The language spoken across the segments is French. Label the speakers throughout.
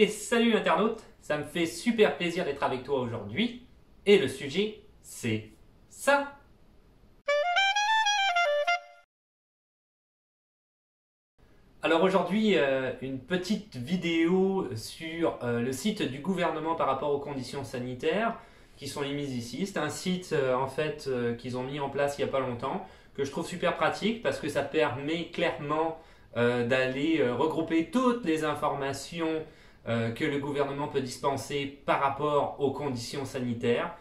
Speaker 1: Et salut internaute, ça me fait super plaisir d'être avec toi aujourd'hui. Et le sujet, c'est ça. Alors aujourd'hui, une petite vidéo sur le site du gouvernement par rapport aux conditions sanitaires qui sont émises ici. C'est un site qu'ils ont mis en place il n'y a pas longtemps, que je trouve super pratique parce que ça permet clairement d'aller regrouper toutes les informations que le gouvernement peut dispenser par rapport aux conditions sanitaires.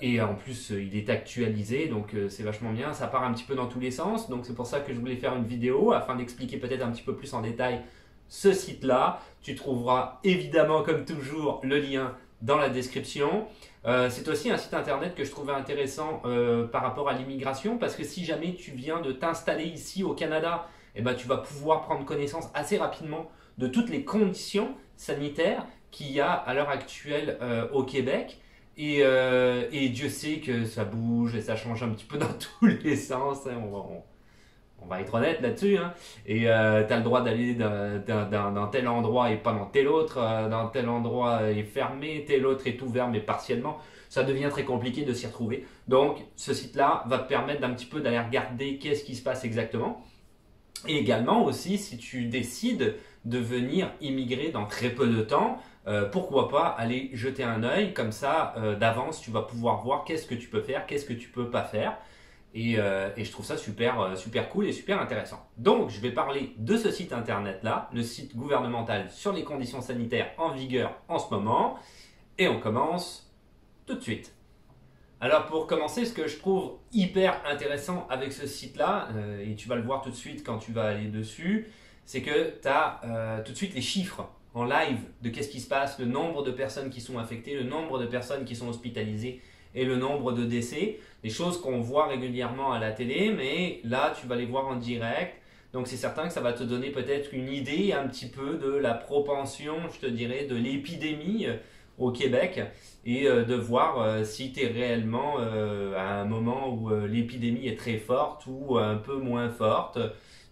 Speaker 1: Et en plus, il est actualisé, donc c'est vachement bien. Ça part un petit peu dans tous les sens, donc c'est pour ça que je voulais faire une vidéo afin d'expliquer peut-être un petit peu plus en détail ce site-là. Tu trouveras évidemment, comme toujours, le lien dans la description. C'est aussi un site internet que je trouvais intéressant par rapport à l'immigration, parce que si jamais tu viens de t'installer ici au Canada, eh ben, tu vas pouvoir prendre connaissance assez rapidement de toutes les conditions sanitaires qu'il y a à l'heure actuelle au Québec. Et Dieu sait que ça bouge et ça change un petit peu dans tous les sens, hein. On va être honnête là-dessus, hein. Et tu as le droit d'aller dans tel endroit et pas dans tel autre. Dans tel endroit est fermé, tel autre est ouvert mais partiellement. Ça devient très compliqué de s'y retrouver. Donc ce site-là va te permettre d'un petit peu d'aller regarder qu'est-ce qui se passe exactement. Et également aussi, si tu décides de venir immigrer dans très peu de temps, pourquoi pas aller jeter un œil, comme ça d'avance tu vas pouvoir voir qu'est-ce que tu peux faire, qu'est-ce que tu peux pas faire. Et je trouve ça super cool et super intéressant. Donc je vais parler de ce site internet là, le site gouvernemental sur les conditions sanitaires en vigueur en ce moment. Et on commence tout de suite. Alors pour commencer, ce que je trouve hyper intéressant avec ce site-là, et tu vas le voir tout de suite quand tu vas aller dessus, c'est que tu as tout de suite les chiffres en live de qu'est-ce qui se passe, le nombre de personnes qui sont infectées, le nombre de personnes qui sont hospitalisées et le nombre de décès. Des choses qu'on voit régulièrement à la télé, mais là tu vas les voir en direct. Donc c'est certain que ça va te donner peut-être une idée un petit peu de la propension, je te dirais, de l'épidémie au Québec et de voir si tu es réellement à un moment où l'épidémie est très forte ou un peu moins forte.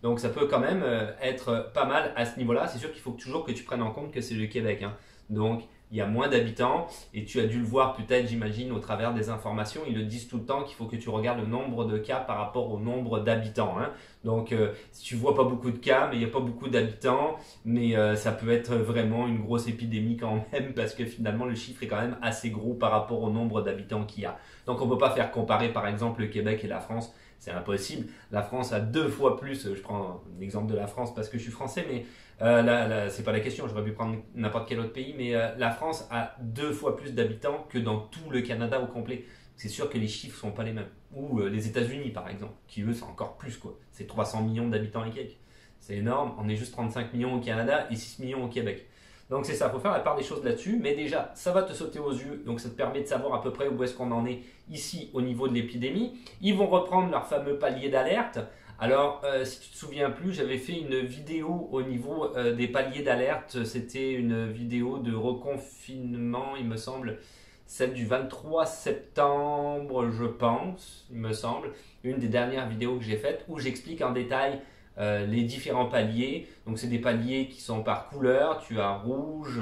Speaker 1: Donc ça peut quand même être pas mal à ce niveau-là. C'est sûr qu'il faut toujours que tu prennes en compte que c'est le Québec, hein. Donc il y a moins d'habitants et tu as dû le voir peut-être, j'imagine, au travers des informations. Ils le disent tout le temps qu'il faut que tu regardes le nombre de cas par rapport au nombre d'habitants, hein. Donc si tu vois pas beaucoup de cas, mais il n'y a pas beaucoup d'habitants, mais ça peut être vraiment une grosse épidémie quand même parce que finalement le chiffre est quand même assez gros par rapport au nombre d'habitants qu'il y a. Donc on ne peut pas faire comparer par exemple le Québec et la France. C'est impossible. La France a 2 fois plus. Je prends l'exemple de la France parce que je suis français, mais là, c'est pas la question. J'aurais pu prendre n'importe quel autre pays, mais la France a 2 fois plus d'habitants que dans tout le Canada au complet. C'est sûr que les chiffres sont pas les mêmes. Ou les États-Unis, par exemple, qui eux, c'est encore plus, quoi. C'est 300 millions d'habitants et quelques. C'est énorme. On est juste 35 millions au Canada et 6 millions au Québec. Donc c'est ça, il faut faire la part des choses là-dessus, mais déjà ça va te sauter aux yeux, donc ça te permet de savoir à peu près où est-ce qu'on en est ici au niveau de l'épidémie. Ils vont reprendre leur fameux palier d'alerte. Alors si tu te souviens plus, j'avais fait une vidéo au niveau des paliers d'alerte, c'était une vidéo de reconfinement il me semble, celle du 23 septembre je pense, il me semble, une des dernières vidéos que j'ai faites où j'explique en détail les différents paliers. Donc c'est des paliers qui sont par couleur. Tu as rouge,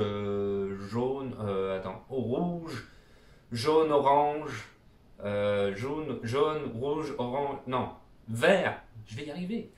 Speaker 1: jaune, rouge, jaune, orange, jaune, rouge, orange, non, vert. Je vais y arriver.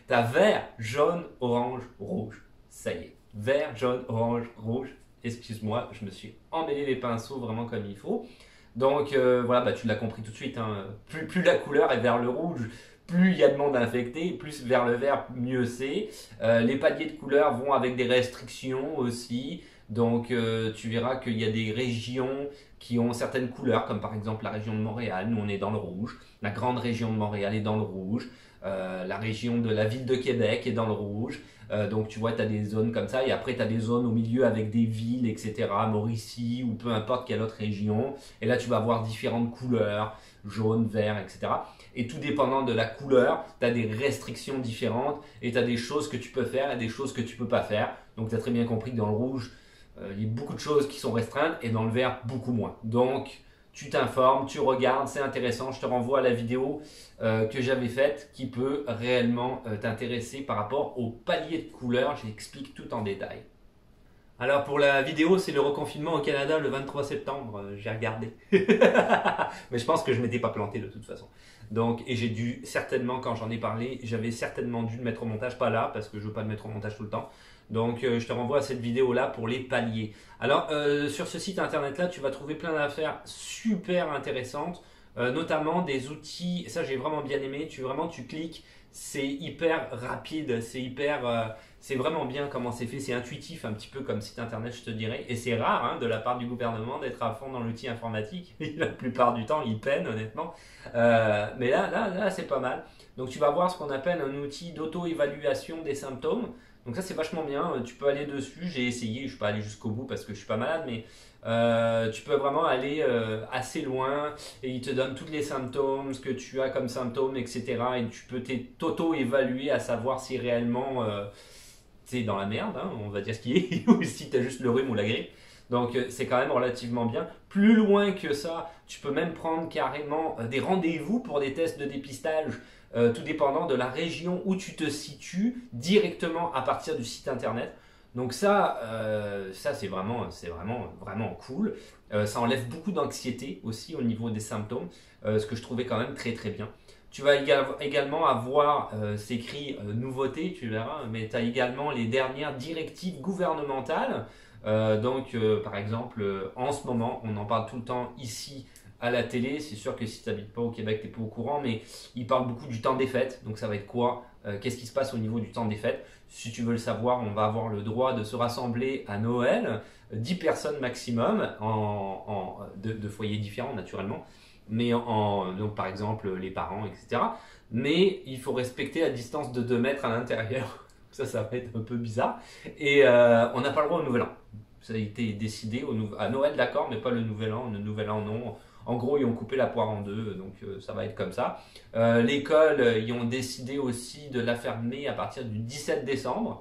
Speaker 1: T'as vert, jaune, orange, rouge. Ça y est, vert, jaune, orange, rouge. Excuse-moi, je me suis emmêlé les pinceaux vraiment comme il faut. Donc voilà, bah, tu l'as compris tout de suite, hein. Plus la couleur est vers le rouge, plus il y a de monde infecté, plus vers le vert, mieux c'est. Les paliers de couleurs vont avec des restrictions aussi. Donc tu verras qu'il y a des régions qui ont certaines couleurs, comme par exemple la région de Montréal, nous on est dans le rouge. La grande région de Montréal est dans le rouge. La région de la ville de Québec est dans le rouge. Donc tu vois, tu as des zones comme ça et après tu as des zones au milieu avec des villes, etc. Mauricie ou peu importe quelle autre région. Et là tu vas avoir différentes couleurs, jaune, vert, etc. Et tout dépendant de la couleur, tu as des restrictions différentes et tu as des choses que tu peux faire et des choses que tu peux pas faire. Donc tu as très bien compris que dans le rouge, il y a beaucoup de choses qui sont restreintes et dans le vert, beaucoup moins. Donc tu t'informes, tu regardes, c'est intéressant. Je te renvoie à la vidéo que j'avais faite qui peut réellement t'intéresser par rapport au palier de couleurs. J'explique tout en détail. Alors pour la vidéo, c'est le reconfinement au Canada le 23 septembre, j'ai regardé. Mais je pense que je ne m'étais pas planté de toute façon. Donc, et j'ai dû certainement, quand j'en ai parlé, j'avais certainement dû le mettre au montage, pas là, parce que je ne veux pas le mettre au montage tout le temps. Donc je te renvoie à cette vidéo-là pour les paliers. Alors sur ce site internet-là, tu vas trouver plein d'affaires super intéressantes, notamment des outils, ça j'ai vraiment bien aimé, tu cliques, c'est hyper rapide, c'est vraiment bien comment c'est fait, c'est intuitif un petit peu comme site internet je te dirais, et c'est rare hein, de la part du gouvernement d'être à fond dans l'outil informatique, la plupart du temps ils peinent honnêtement, mais là c'est pas mal. Donc tu vas voir ce qu'on appelle un outil d'auto-évaluation des symptômes. Donc ça c'est vachement bien, tu peux aller dessus, j'ai essayé, je ne suis pas allé jusqu'au bout parce que je suis pas malade, mais tu peux vraiment aller assez loin et il te donne tous les symptômes, ce que tu as comme symptômes, etc. Et tu peux t'auto-évaluer à savoir si réellement c'est dans la merde, hein, on va dire ce qui est, ou si tu as juste le rhume ou la grippe. Donc c'est quand même relativement bien. Plus loin que ça, tu peux même prendre carrément des rendez-vous pour des tests de dépistage, tout dépendant de la région où tu te situes, directement à partir du site internet. Donc ça c'est vraiment cool. Ça enlève beaucoup d'anxiété aussi au niveau des symptômes, ce que je trouvais quand même très très bien. Tu vas également avoir, c'est écrit nouveautés, tu verras, mais tu as également les dernières directives gouvernementales. Par exemple, en ce moment, on en parle tout le temps ici à la télé. C'est sûr que si tu n'habites pas au Québec, tu n'es pas au courant, mais ils parlent beaucoup du temps des fêtes. Donc ça va être quoi? Qu'est-ce qui se passe au niveau du temps des fêtes? Si tu veux le savoir, on va avoir le droit de se rassembler à Noël, 10 personnes maximum, de foyers différents naturellement, mais donc par exemple les parents, etc. Mais il faut respecter la distance de 2 mètres à l'intérieur. Ça va être un peu bizarre. Et on n'a pas le droit au Nouvel An. Ça a été décidé à Noël, d'accord, mais pas le Nouvel An. Le Nouvel An, non. En gros, ils ont coupé la poire en deux, donc ça va être comme ça. L'école, ils ont décidé aussi de la fermer à partir du 17 décembre.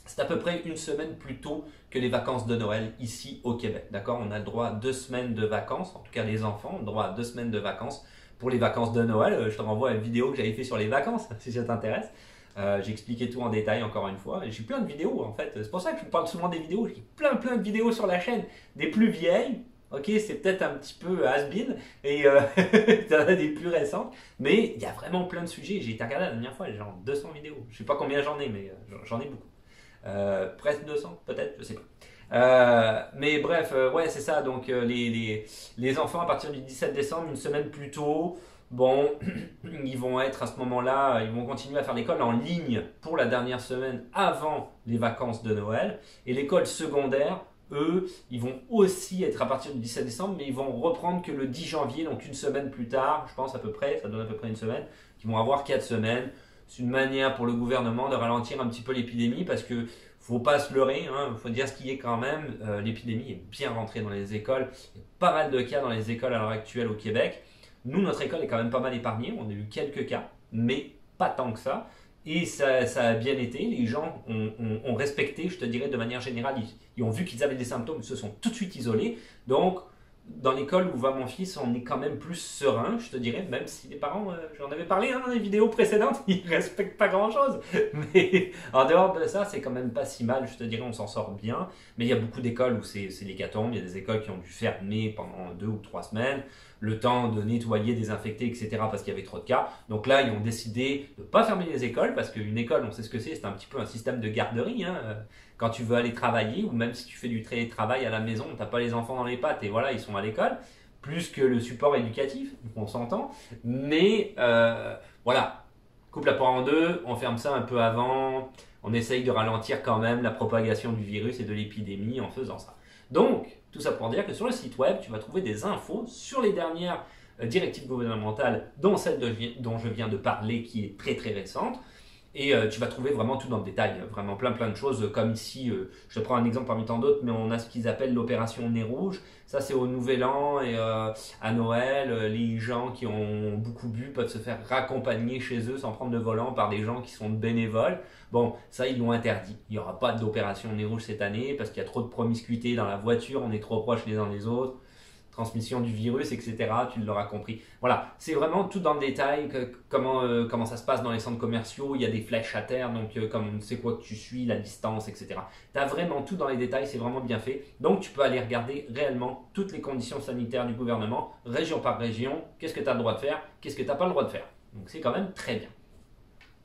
Speaker 1: C'est à peu près une semaine plus tôt que les vacances de Noël ici au Québec. D'accord? On a le droit à 2 semaines de vacances, en tout cas les enfants ont le droit à 2 semaines de vacances pour les vacances de Noël. Je te renvoie à une vidéo que j'avais fait sur les vacances, si ça t'intéresse. J'ai expliqué tout en détail encore une fois. J'ai plein de vidéos en fait. C'est pour ça que je parle souvent des vidéos. J'ai plein de vidéos sur la chaîne. Des plus vieilles. Ok, c'est peut-être un petit peu has-been. Et t'en as des plus récentes. Mais il y a vraiment plein de sujets. J'ai été regardé la dernière fois. J'ai genre 200 vidéos. Je sais pas combien j'en ai, mais j'en ai beaucoup. Presque 200 peut-être, je sais pas. Mais bref, ouais, c'est ça. Donc les enfants à partir du 17 décembre, une semaine plus tôt. Bon, ils vont être à ce moment-là, ils vont continuer à faire l'école en ligne pour la dernière semaine avant les vacances de Noël. Et l'école secondaire, eux, ils vont aussi être à partir du 17 décembre, mais ils vont reprendre que le 10 janvier, donc une semaine plus tard, je pense à peu près, ça donne à peu près une semaine, ils vont avoir 4 semaines. C'est une manière pour le gouvernement de ralentir un petit peu l'épidémie parce que faut pas se leurrer, il faut dire ce qui est quand même, l'épidémie est bien rentrée dans les écoles, il y a pas mal de cas dans les écoles à l'heure actuelle au Québec. Nous, notre école est quand même pas mal épargnée. On a eu quelques cas, mais pas tant que ça. Et ça a bien été. Les gens ont respecté, je te dirais, de manière générale. Ils ont vu qu'ils avaient des symptômes, ils se sont tout de suite isolés. Donc, dans l'école où va mon fils, on est quand même plus serein, je te dirais, même si les parents, j'en avais parlé dans les vidéos précédentes, ils respectent pas grand-chose. Mais en dehors de ça, c'est quand même pas si mal, je te dirais, on s'en sort bien. Mais il y a beaucoup d'écoles où c'est l'hécatombe. Il y a des écoles qui ont dû fermer pendant 2 ou 3 semaines, le temps de nettoyer, désinfecter, etc. parce qu'il y avait trop de cas. Donc là, ils ont décidé de ne pas fermer les écoles parce qu'une école, on sait ce que c'est un petit peu un système de garderie. Quand tu veux aller travailler ou même si tu fais du télétravail à la maison, tu n'as pas les enfants dans les pattes et voilà, ils sont à l'école, plus que le support éducatif, on s'entend. Mais voilà, coupe la poire en deux, on ferme ça un peu avant, on essaye de ralentir quand même la propagation du virus et de l'épidémie en faisant ça. Donc, tout ça pour dire que sur le site web, tu vas trouver des infos sur les dernières directives gouvernementales, dont celle dont je viens de parler, qui est très très récente. Et tu vas trouver vraiment tout dans le détail, vraiment plein de choses, comme ici, je te prends un exemple parmi tant d'autres, mais on a ce qu'ils appellent l'opération Nez Rouge. Ça c'est au Nouvel An et à Noël, les gens qui ont beaucoup bu peuvent se faire raccompagner chez eux sans prendre de volant par des gens qui sont bénévoles. Bon, ça ils l'ont interdit. Il n'y aura pas d'opération Nez Rouge cette année parce qu'il y a trop de promiscuité dans la voiture, on est trop proches les uns des autres. transmission du virus, etc. Tu l'auras compris. Voilà, c'est vraiment tout dans le détail, comment ça se passe dans les centres commerciaux. Il y a des flèches à terre, donc c'est quoi que tu suis, la distance, etc. Tu as vraiment tout dans les détails, c'est vraiment bien fait. Donc tu peux aller regarder réellement toutes les conditions sanitaires du gouvernement, région par région, qu'est-ce que tu as le droit de faire, qu'est-ce que tu n'as pas le droit de faire. Donc c'est quand même très bien.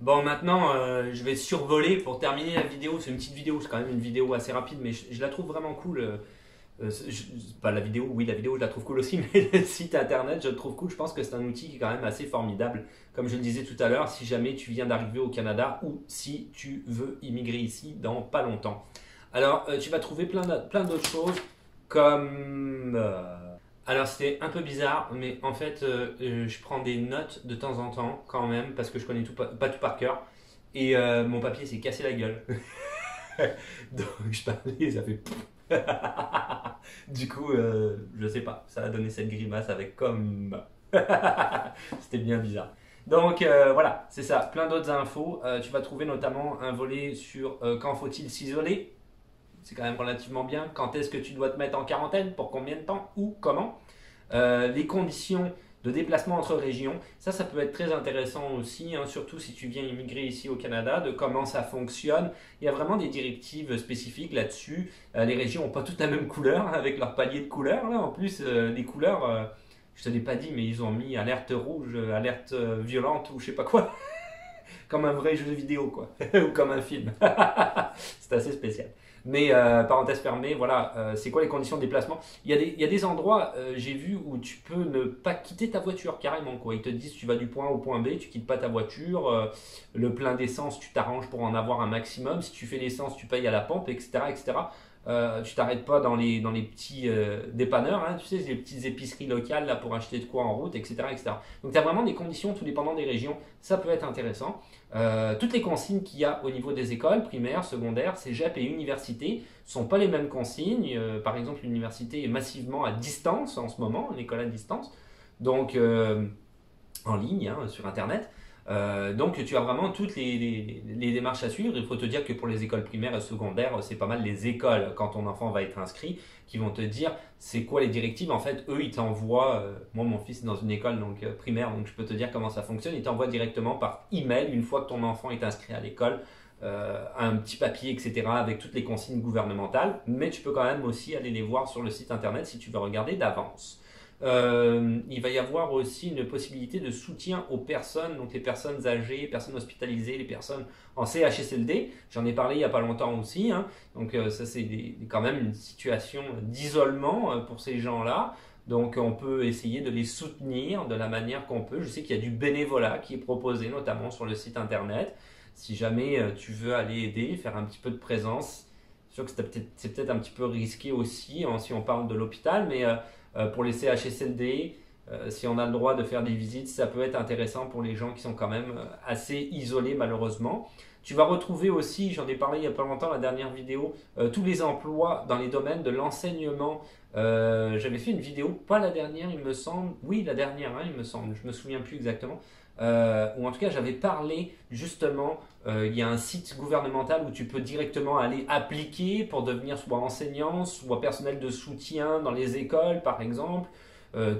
Speaker 1: Bon, maintenant, je vais survoler pour terminer la vidéo. C'est une petite vidéo, c'est quand même une vidéo assez rapide, mais je la trouve vraiment cool. Pas la vidéo, oui, la vidéo, je la trouve cool aussi, mais le site internet, je le trouve cool. Je pense que c'est un outil qui est quand même assez formidable. Comme je le disais tout à l'heure, si jamais tu viens d'arriver au Canada ou si tu veux immigrer ici dans pas longtemps. Alors, tu vas trouver plein d'autres choses comme... Alors, c'était un peu bizarre, mais en fait, je prends des notes de temps en temps quand même, parce que je connais pas tout par cœur. Et mon papier s'est cassé la gueule. Donc, je parlais, ça fait... Du coup, je sais pas, ça a donné cette grimace avec comme. C'était bien bizarre. Donc voilà, c'est ça, plein d'autres infos. Tu vas trouver notamment un volet sur quand faut-il s'isoler. C'est quand même relativement bien. Quand est-ce que tu dois te mettre en quarantaine, pour combien de temps, ou comment. Les conditions de déplacement entre régions. Ça peut être très intéressant aussi, hein, surtout si tu viens immigrer ici au Canada, de comment ça fonctionne. Il y a vraiment des directives spécifiques là-dessus. Les régions n'ont pas toutes la même couleur, hein, avec leur palier de couleurs. Là. En plus, les couleurs, je te l'ai pas dit, mais ils ont mis alerte rouge, alerte violente ou je sais pas quoi. Comme un vrai jeu vidéo, quoi. Ou comme un film. C'est assez spécial. Mais parenthèse fermée, voilà, c'est quoi les conditions de déplacement? Il y a des endroits, j'ai vu, où tu peux ne pas quitter ta voiture carrément, quoi. Ils te disent tu vas du point A au point B, tu quittes pas ta voiture, le plein d'essence, tu t'arranges pour en avoir un maximum. Si tu fais l'essence, tu payes à la pompe, etc. etc. Tu t'arrêtes pas dans les petits dépanneurs, hein, tu sais, les petites épiceries locales là, pour acheter de quoi en route, etc. etc. Donc tu as vraiment des conditions tout dépendant des régions, ça peut être intéressant. Toutes les consignes qu'il y a au niveau des écoles, primaires, secondaires, cégep et universités, ne sont pas les mêmes consignes. Par exemple, l'université est massivement à distance en ce moment, une école à distance, donc en ligne, hein, sur Internet. Donc tu as vraiment toutes les démarches à suivre. Il faut te dire que pour les écoles primaires et secondaires, c'est pas mal les écoles, quand ton enfant va être inscrit, qui vont te dire c'est quoi les directives. En fait, eux, ils t'envoient, moi mon fils est dans une école primaire, donc je peux te dire comment ça fonctionne. Ils t'envoient directement par email, une fois que ton enfant est inscrit à l'école, un petit papier, etc., avec toutes les consignes gouvernementales. Mais tu peux quand même aussi aller les voir sur le site internet si tu veux regarder d'avance. Il va y avoir aussi une possibilité de soutien aux personnes, donc les personnes âgées, les personnes hospitalisées, les personnes en CHSLD. J'en ai parlé il n'y a pas longtemps aussi, hein. Donc ça c'est quand même une situation d'isolement pour ces gens-là. Donc on peut essayer de les soutenir de la manière qu'on peut. Je sais qu'il y a du bénévolat qui est proposé, notamment sur le site internet. Si jamais tu veux aller aider, faire un petit peu de présence. C'est sûr que c'est peut-être un petit peu risqué aussi, hein, si on parle de l'hôpital, mais pour les CHSLD, si on a le droit de faire des visites, ça peut être intéressant pour les gens qui sont quand même assez isolés malheureusement. Tu vas retrouver aussi, j'en ai parlé il n'y a pas longtemps, la dernière vidéo, tous les emplois dans les domaines de l'enseignement. J'avais fait une vidéo, pas la dernière il me semble, oui la dernière hein, il me semble, je me souviens plus exactement. Ou en tout cas j'avais parlé justement, il y a un site gouvernemental où tu peux directement aller appliquer pour devenir soit enseignant, soit personnel de soutien dans les écoles par exemple.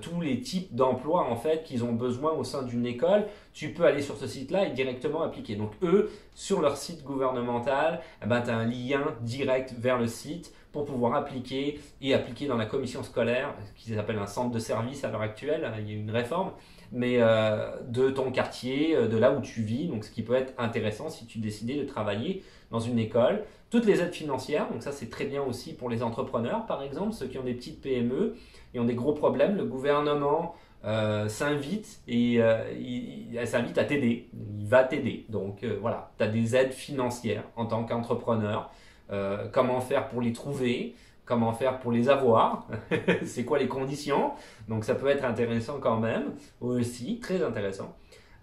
Speaker 1: Tous les types d'emplois en fait qu'ils ont besoin au sein d'une école, tu peux aller sur ce site-là et directement appliquer. Donc eux, sur leur site gouvernemental, eh ben, tu as un lien direct vers le site pour pouvoir appliquer et appliquer dans la commission scolaire, qui s'appelle un centre de service à l'heure actuelle, il y a eu une réforme, mais de ton quartier, de là où tu vis, donc ce qui peut être intéressant si tu décidais de travailler dans une école. Toutes les aides financières, donc ça c'est très bien aussi pour les entrepreneurs par exemple, ceux qui ont des petites PME et ont des gros problèmes, le gouvernement s'invite et il s'invite à t'aider, il va t'aider. Donc voilà, tu as des aides financières en tant qu'entrepreneur, comment faire pour les trouver, comment faire pour les avoir, c'est quoi les conditions, donc ça peut être intéressant quand même, aussi, très intéressant.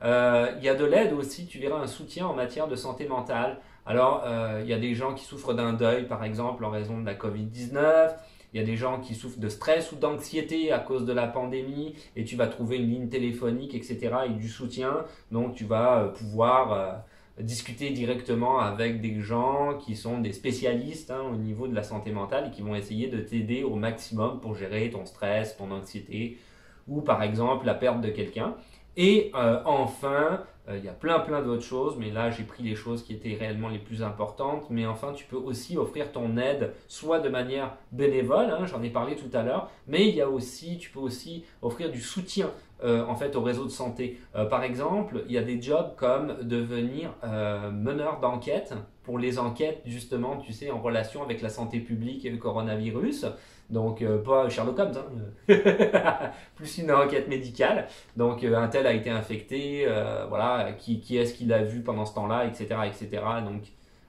Speaker 1: Il y a de l'aide aussi, tu verras un soutien en matière de santé mentale. Alors, il y a des gens qui souffrent d'un deuil, par exemple, en raison de la Covid-19. Il y a des gens qui souffrent de stress ou d'anxiété à cause de la pandémie et tu vas trouver une ligne téléphonique, etc. et du soutien. Donc, tu vas pouvoir discuter directement avec des gens qui sont des spécialistes hein, au niveau de la santé mentale et qui vont essayer de t'aider au maximum pour gérer ton stress, ton anxiété ou par exemple la perte de quelqu'un. Et enfin, il y a plein d'autres choses, mais là j'ai pris les choses qui étaient réellement les plus importantes. Mais enfin, tu peux aussi offrir ton aide, soit de manière bénévole, hein, j'en ai parlé tout à l'heure, mais tu peux aussi offrir du soutien en fait au réseau de santé. Par exemple, il y a des jobs comme devenir meneur d'enquête pour les enquêtes justement, tu sais, en relation avec la santé publique et le coronavirus. Donc pas Sherlock Holmes, hein, plus une enquête médicale. Donc un tel a été infecté, voilà, qui est-ce qu'il a vu pendant ce temps-là, etc., etc. Donc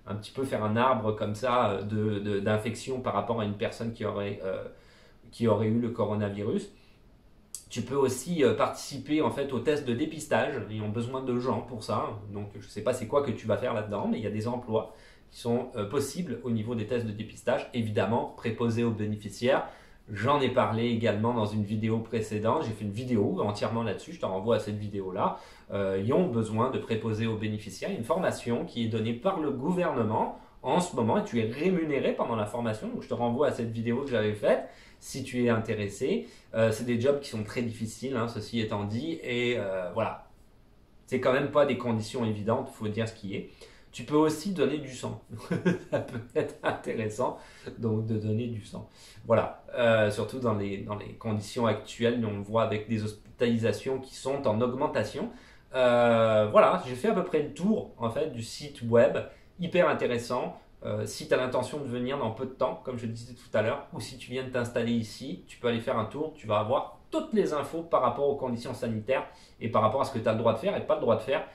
Speaker 1: un petit peu faire un arbre comme ça d'infection par rapport à une personne qui aurait eu le coronavirus. Tu peux aussi participer en fait aux tests de dépistage. Ils ont besoin de gens pour ça. Donc je ne sais pas c'est quoi que tu vas faire là-dedans, mais il y a des emplois qui sont possibles au niveau des tests de dépistage. Évidemment, préposés aux bénéficiaires. J'en ai parlé également dans une vidéo précédente. J'ai fait une vidéo entièrement là-dessus. Je te renvoie à cette vidéo-là. Ils ont besoin de préposés aux bénéficiaires. Il y a une formation qui est donnée par le gouvernement en ce moment et tu es rémunéré pendant la formation. Donc je te renvoie à cette vidéo que j'avais faite si tu es intéressé. C'est des jobs qui sont très difficiles, hein, ceci étant dit. Et voilà, c'est quand même pas des conditions évidentes, il faut dire ce qui est. Tu peux aussi donner du sang. Ça peut être intéressant donc de donner du sang. Voilà, surtout dans les conditions actuelles, on le voit avec des hospitalisations qui sont en augmentation. Voilà, j'ai fait à peu près le tour en fait du site web, hyper intéressant. Si tu as l'intention de venir dans peu de temps, comme je le disais tout à l'heure, ou si tu viens de t'installer ici, tu peux aller faire un tour, tu vas avoir toutes les infos par rapport aux conditions sanitaires et par rapport à ce que tu as le droit de faire et pas le droit de faire.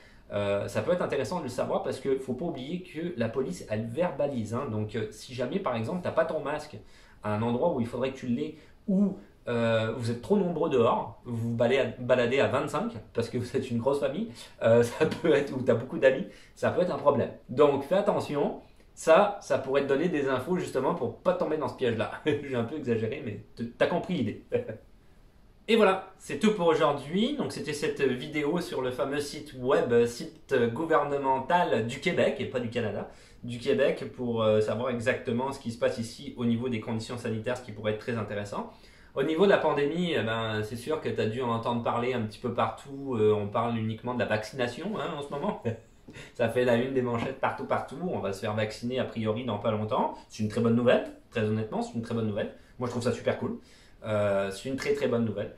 Speaker 1: Ça peut être intéressant de le savoir parce qu'il ne faut pas oublier que la police, elle verbalise. Hein. Donc si jamais par exemple tu n'as pas ton masque à un endroit où il faudrait que tu l'aies ou vous êtes trop nombreux dehors, vous vous baladez à 25 parce que vous êtes une grosse famille, ça peut être, ou tu as beaucoup d'amis, ça peut être un problème. Donc fais attention. Ça pourrait te donner des infos justement pour pas tomber dans ce piège-là. J'ai un peu exagéré, mais t'as compris l'idée. Et voilà, c'est tout pour aujourd'hui. Donc c'était cette vidéo sur le fameux site web, site gouvernemental du Québec, et pas du Canada, du Québec, pour savoir exactement ce qui se passe ici au niveau des conditions sanitaires, ce qui pourrait être très intéressant. Au niveau de la pandémie, eh ben, c'est sûr que tu as dû en entendre parler un petit peu partout. On parle uniquement de la vaccination hein, en ce moment. Ça fait la une des manchettes partout. On va se faire vacciner a priori dans pas longtemps. C'est une très bonne nouvelle. Très honnêtement, c'est une très bonne nouvelle. Moi, je trouve ça super cool. C'est une très bonne nouvelle.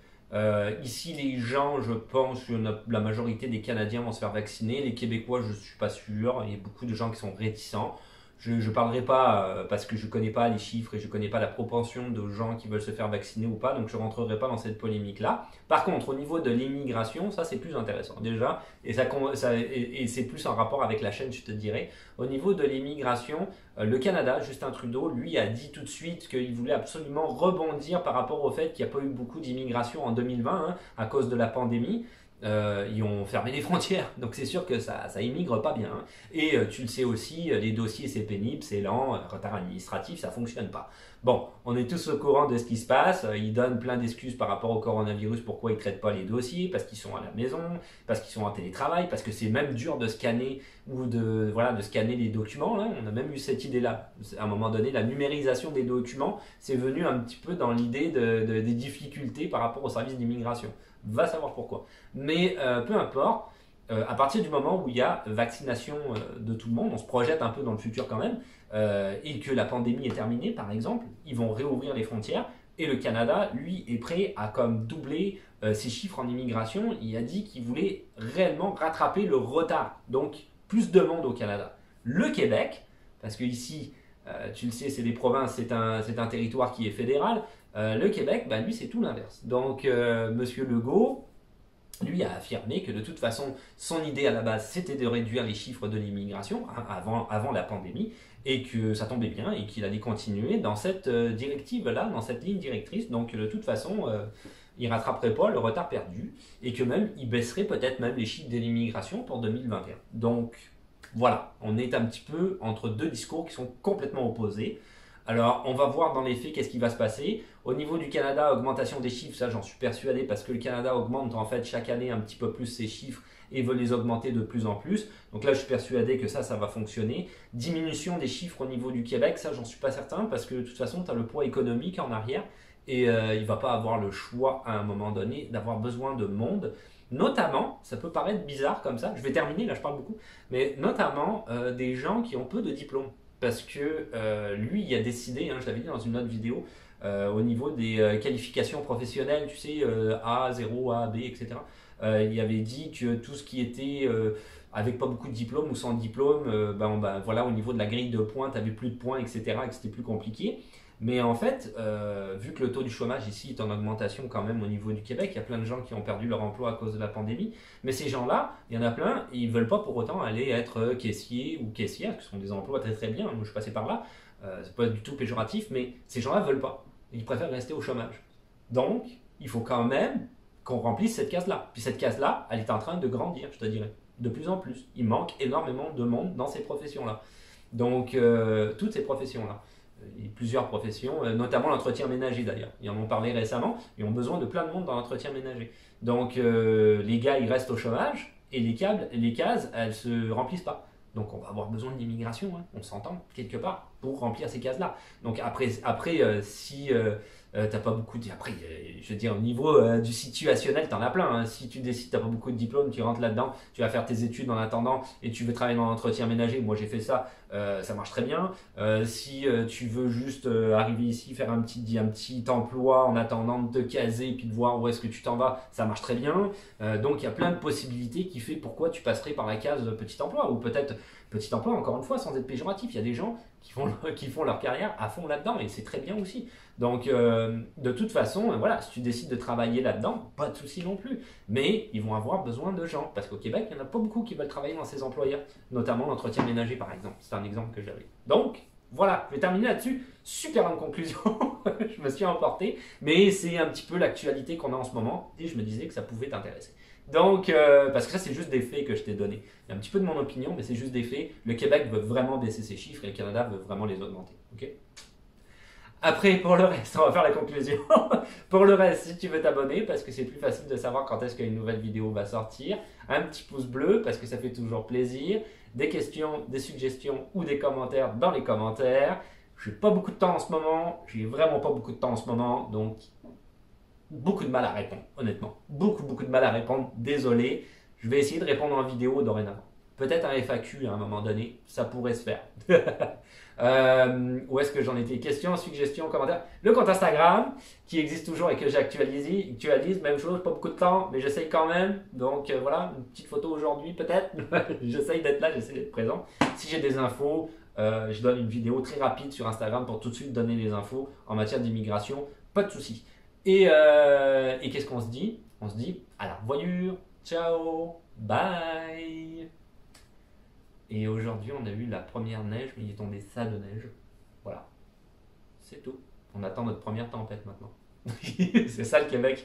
Speaker 1: Ici, les gens, je pense que la majorité des Canadiens vont se faire vacciner. Les Québécois, je ne suis pas sûr. Il y a beaucoup de gens qui sont réticents. Je ne parlerai pas parce que je ne connais pas les chiffres et je ne connais pas la propension de gens qui veulent se faire vacciner ou pas, donc je ne rentrerai pas dans cette polémique-là. Par contre, au niveau de l'immigration, ça c'est plus intéressant déjà, et c'est plus en rapport avec la chaîne, je te dirais. Au niveau de l'immigration, le Canada, Justin Trudeau, lui a dit tout de suite qu'il voulait absolument rebondir par rapport au fait qu'il n'y a pas eu beaucoup d'immigration en 2020 hein, à cause de la pandémie. Ils ont fermé les frontières, donc c'est sûr que ça immigre pas bien. Hein. Et tu le sais aussi, les dossiers c'est pénible, c'est lent, retard administratif, ça fonctionne pas. Bon, on est tous au courant de ce qui se passe. Ils donnent plein d'excuses par rapport au coronavirus, pourquoi ils traitent pas les dossiers, parce qu'ils sont à la maison, parce qu'ils sont en télétravail, parce que c'est même dur de scanner ou de scanner les documents. Là. On a même eu cette idée-là. À un moment donné, la numérisation des documents, c'est venu un petit peu dans l'idée des difficultés par rapport au service d'immigration. Va savoir pourquoi. Mais peu importe, à partir du moment où il y a vaccination de tout le monde, on se projette un peu dans le futur quand même, et que la pandémie est terminée par exemple, ils vont réouvrir les frontières, et le Canada, lui, est prêt à comme doubler ses chiffres en immigration. Il a dit qu'il voulait réellement rattraper le retard, donc plus de monde au Canada. Le Québec, parce que ici, tu le sais, c'est des provinces, c'est un territoire qui est fédéral, le Québec, bah, lui, c'est tout l'inverse. Donc, Monsieur Legault, lui a affirmé que de toute façon, son idée à la base, c'était de réduire les chiffres de l'immigration hein, avant la pandémie, et que ça tombait bien, et qu'il allait continuer dans cette directive-là, dans cette ligne directrice. Donc, de toute façon, il ne rattraperait pas le retard perdu, et que même, il baisserait peut-être même les chiffres de l'immigration pour 2021. Donc, voilà, on est un petit peu entre deux discours qui sont complètement opposés. Alors, on va voir dans les faits qu'est-ce qui va se passer. Au niveau du Canada, augmentation des chiffres, ça j'en suis persuadé parce que le Canada augmente en fait chaque année un petit peu plus ses chiffres et veut les augmenter de plus en plus. Donc là, je suis persuadé que ça va fonctionner. Diminution des chiffres au niveau du Québec, ça j'en suis pas certain parce que de toute façon, tu as le poids économique en arrière et il va pas avoir le choix à un moment donné d'avoir besoin de monde. Notamment, ça peut paraître bizarre comme ça, je vais terminer, là je parle beaucoup, mais notamment des gens qui ont peu de diplômes. Parce que lui, il a décidé, hein, je l'avais dit dans une autre vidéo, au niveau des qualifications professionnelles, tu sais, A, 0, A, B, etc. Il avait dit que tout ce qui était avec pas beaucoup de diplômes ou sans diplôme, voilà, au niveau de la grille de points, tu n'avais plus de points, etc., et que c'était plus compliqué. Mais en fait, vu que le taux du chômage ici est en augmentation quand même au niveau du Québec, il y a plein de gens qui ont perdu leur emploi à cause de la pandémie. Mais ces gens-là, il y en a plein, ils ne veulent pas pour autant aller être caissier ou caissière, qui sont des emplois très très bien. Moi, je suis passé par là, c'est pas du tout péjoratif, mais ces gens-là ne veulent pas. Ils préfèrent rester au chômage. Donc, il faut quand même qu'on remplisse cette case-là. Puis cette case-là, elle est en train de grandir, je te dirais, de plus en plus. Il manque énormément de monde dans ces professions-là. Donc, toutes ces professions-là. Et plusieurs professions, notamment l'entretien ménager d'ailleurs. Ils en ont parlé récemment, ils ont besoin de plein de monde dans l'entretien ménager. Donc les gars, ils restent au chômage et les cases, elles se remplissent pas. Donc on va avoir besoin d'immigration, hein, on s'entend quelque part, pour remplir ces cases-là. Donc après si t'as pas beaucoup de... Après, je veux dire, au niveau du situationnel, t'en as plein. Hein. Si tu décides, t'as pas beaucoup de diplômes, tu rentres là-dedans, tu vas faire tes études en attendant et tu veux travailler dans l'entretien ménager. Moi, j'ai fait ça, ça marche très bien. Si tu veux juste arriver ici, faire un petit emploi en attendant de te caser et puis de voir où est-ce que tu t'en vas, ça marche très bien. Donc, il y a plein de possibilités qui fait pourquoi tu passerais par la case petit emploi ou peut-être petit emploi, encore une fois, sans être péjoratif. Il y a des gens qui font leur carrière à fond là-dedans et c'est très bien aussi. Donc, de toute façon, voilà, si tu décides de travailler là-dedans, pas de souci non plus. Mais ils vont avoir besoin de gens parce qu'au Québec, il n'y en a pas beaucoup qui veulent travailler dans ces employeurs, notamment l'entretien ménager par exemple. C'est un exemple que j'avais. Donc, voilà, je vais terminer là-dessus. Super en conclusion, je me suis emporté, mais c'est un petit peu l'actualité qu'on a en ce moment et je me disais que ça pouvait t'intéresser. Donc, parce que ça, c'est juste des faits que je t'ai donnés. Il y a un petit peu de mon opinion, mais c'est juste des faits. Le Québec veut vraiment baisser ses chiffres et le Canada veut vraiment les augmenter. Ok ? Après, pour le reste, on va faire la conclusion. Pour le reste, si tu veux t'abonner, parce que c'est plus facile de savoir quand est-ce qu'une nouvelle vidéo va sortir, un petit pouce bleu, parce que ça fait toujours plaisir, des questions, des suggestions ou des commentaires dans les commentaires. Je n'ai pas beaucoup de temps en ce moment, j'ai vraiment pas beaucoup de temps en ce moment, donc beaucoup de mal à répondre, honnêtement. Beaucoup de mal à répondre, désolé. Je vais essayer de répondre en vidéo dorénavant. Peut-être un FAQ à un moment donné, ça pourrait se faire. Où est-ce que j'en étais? Questions, suggestions, commentaires. Le compte Instagram qui existe toujours et que j'actualise. Même chose, pas beaucoup de temps, mais j'essaye quand même. Donc voilà, une petite photo aujourd'hui peut-être. J'essaye d'être là, j'essaie d'être présent. Si j'ai des infos, je donne une vidéo très rapide sur Instagram pour tout de suite donner les infos en matière d'immigration. Pas de souci. Et qu'est-ce qu'on se dit? On se dit à la revoyure. Ciao, bye. Et aujourd'hui, on a eu la première neige, mais il est tombé ça de neige. Voilà. C'est tout. On attend notre première tempête maintenant. C'est ça le Québec.